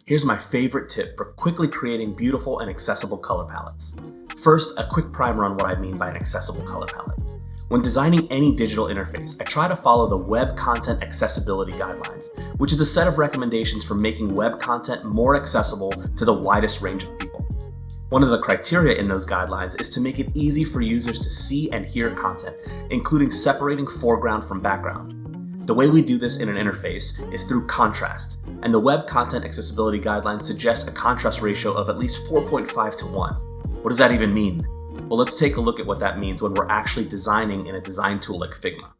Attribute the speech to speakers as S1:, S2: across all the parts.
S1: Here's my favorite tip for quickly creating beautiful and accessible color palettes. First, a quick primer on what I mean by an accessible color palette. When designing any digital interface, I try to follow the Web Content Accessibility Guidelines, which is a set of recommendations for making web content more accessible to the widest range of people. One of the criteria in those guidelines is to make it easy for users to see and hear content, including separating foreground from background. The way we do this in an interface is through contrast, and the Web Content Accessibility Guidelines suggest a contrast ratio of at least 4.5 to 1. What does that even mean? Well, let's take a look at what that means when we're actually designing in a design tool like Figma.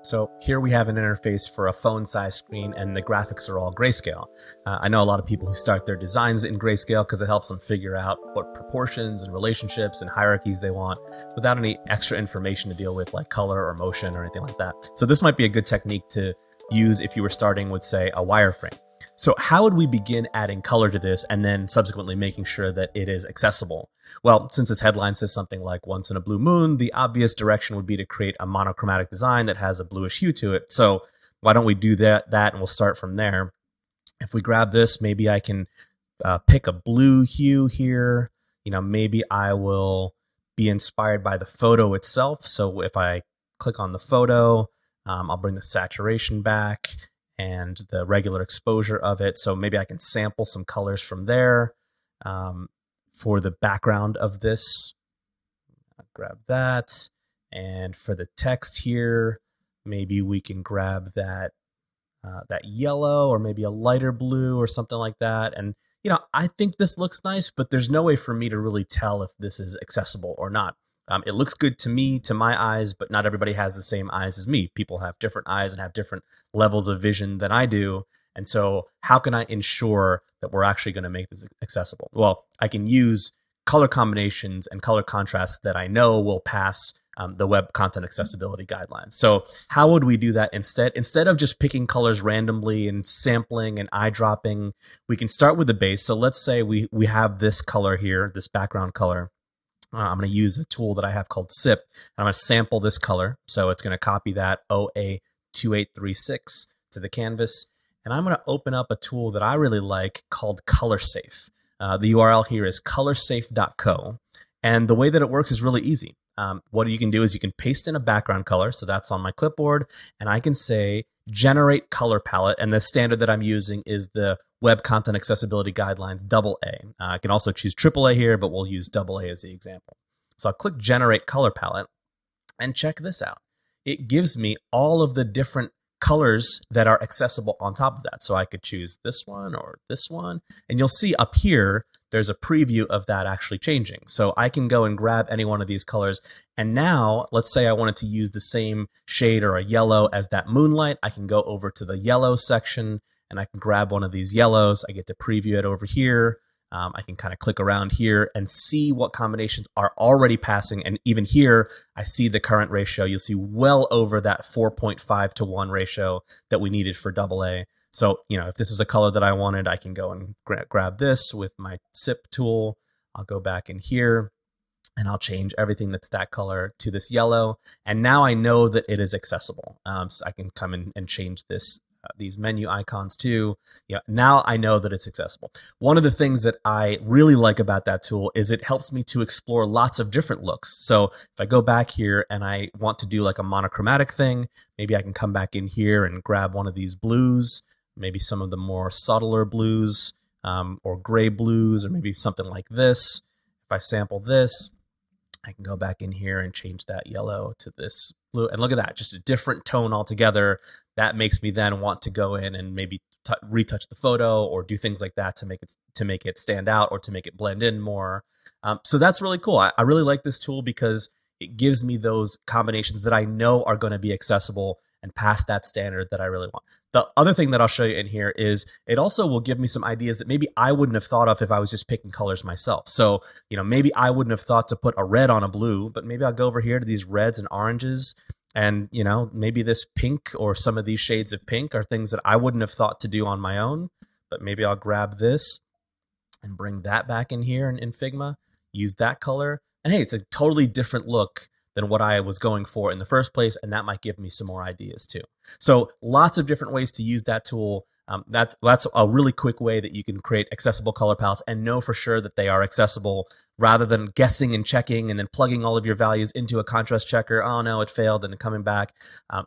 S2: So here we have an interface for a phone-sized screen, and the graphics are all grayscale. I know a lot of people who start their designs in grayscale because it helps them figure out what proportions and relationships and hierarchies they want without any extra information to deal with, like color or motion or anything like that. So this might be a good technique to use if you were starting with, say, a wireframe. So how would we begin adding color to this and then subsequently making sure that it is accessible? Well, since this headline says something like once in a blue moon, the obvious direction would be to create a monochromatic design that has a bluish hue to it. So why don't we do that and we'll start from there. If we grab this, maybe I can pick a blue hue here. Maybe I will be inspired by the photo itself. So if I click on the photo, I'll bring the saturation back and the regular exposure of it. So maybe I can sample some colors from there. For the background of this, I'll grab that. And for the text here, maybe we can grab that yellow or maybe a lighter blue or something like that. And I think this looks nice, but there's no way for me to really tell if this is accessible or not. It looks good to me, to my eyes, but not everybody has the same eyes as me. People have different eyes and have different levels of vision than I do. And so how can I ensure that we're actually going to make this accessible? Well, I can use color combinations and color contrasts that I know will pass the Web Content Accessibility Guidelines. So how would we do that instead? Instead of just picking colors randomly and sampling and eyedropping, we can start with the base. So let's say we have this color here, this background color. I'm going to use a tool that I have called SIP. I'm going to sample this color. So it's going to copy that OA2836 to the canvas. And I'm going to open up a tool that I really like called ColorSafe. The URL here is colorsafe.co. And the way that it works is really easy. What you can do is you can paste in a background color. So that's on my clipboard. And I can say, generate color palette. And the standard that I'm using is the Web Content Accessibility Guidelines AA. I can also choose AAA here, but we'll use AA as the example. So I'll click Generate Color Palette and check this out. It gives me all of the different colors that are accessible on top of that. So I could choose this one or this one. And you'll see up here, there's a preview of that actually changing. So I can go and grab any one of these colors. And now, let's say I wanted to use the same shade or a yellow as that moonlight. I can go over to the yellow section and I can grab one of these yellows. I get to preview it over here. I can kind of click around here and see what combinations are already passing. And even here, I see the current ratio. You'll see well over that 4.5 to 1 ratio that we needed for AA. So, if this is a color that I wanted, I can go and grab this with my SIP tool. I'll go back in here and I'll change everything that's that color to this yellow. And now I know that it is accessible. So I can come in and change this. These menu icons too. Now I know that it's accessible. One of the things that I really like about that tool is it helps me to explore lots of different looks. So if I go back here and I want to do like a monochromatic thing, maybe I can come back in here and grab one of these blues, maybe some of the more subtler blues or gray blues, or maybe something like this. If I sample this, I can go back in here and change that yellow to this blue. And look at that, just a different tone altogether. That makes me then want to go in and maybe retouch the photo or do things like that to make it stand out or to make it blend in more. So that's really cool. I really like this tool because it gives me those combinations that I know are going to be accessible and pass that standard that I really want. The other thing that I'll show you in here is it also will give me some ideas that maybe I wouldn't have thought of if I was just picking colors myself. So, maybe I wouldn't have thought to put a red on a blue, but maybe I'll go over here to these reds and oranges. And, maybe this pink or some of these shades of pink are things that I wouldn't have thought to do on my own. But maybe I'll grab this and bring that back in here in Figma, use that color. And hey, it's a totally different look than what I was going for in the first place, and that might give me some more ideas too. So lots of different ways to use that tool. That's a really quick way that you can create accessible color palettes and know for sure that they are accessible, rather than guessing and checking and then plugging all of your values into a contrast checker. Oh no, it failed, and then coming back.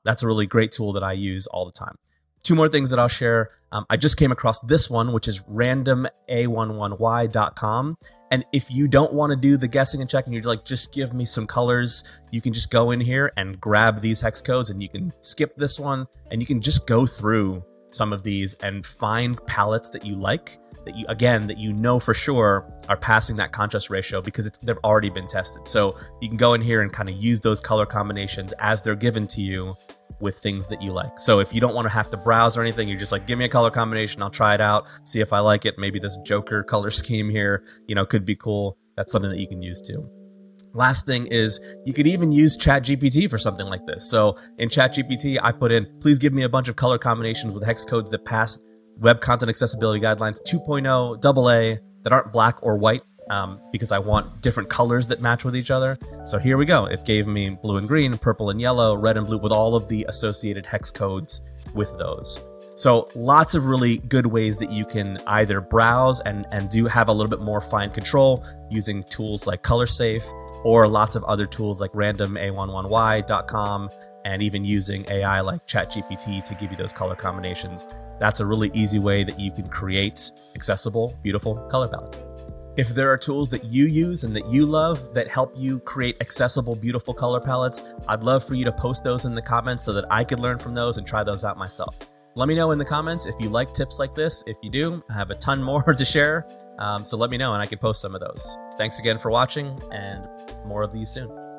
S2: That's a really great tool that I use all the time. Two more things that I'll share. I just came across this one, which is randoma11y.com. And if you don't want to do the guessing and checking, you're like, just give me some colors, you can just go in here and grab these hex codes, and you can skip this one, and you can just go through some of these and find palettes that you like, that you know for sure are passing that contrast ratio because they've already been tested. So you can go in here and kind of use those color combinations as they're given to you with things that you like. So if you don't want to have to browse or anything, you're just like, give me a color combination, I'll try it out, see if I like it. Maybe this Joker color scheme here, could be cool. That's something that you can use too. Last thing is, you could even use ChatGPT for something like this. So in ChatGPT, I put in, please give me a bunch of color combinations with hex codes that pass Web Content Accessibility Guidelines 2.0 AA that aren't black or white, because I want different colors that match with each other. So here we go. It gave me blue and green, purple and yellow, red and blue, with all of the associated hex codes with those. So lots of really good ways that you can either browse and have a little bit more fine control using tools like ColorSafe, or lots of other tools like randoma11y.com, and even using AI like ChatGPT to give you those color combinations. That's a really easy way that you can create accessible, beautiful color palettes. If there are tools that you use and that you love that help you create accessible, beautiful color palettes, I'd love for you to post those in the comments so that I could learn from those and try those out myself. Let me know in the comments if you like tips like this. If you do, I have a ton more to share. So let me know and I can post some of those. Thanks again for watching, and more of these soon.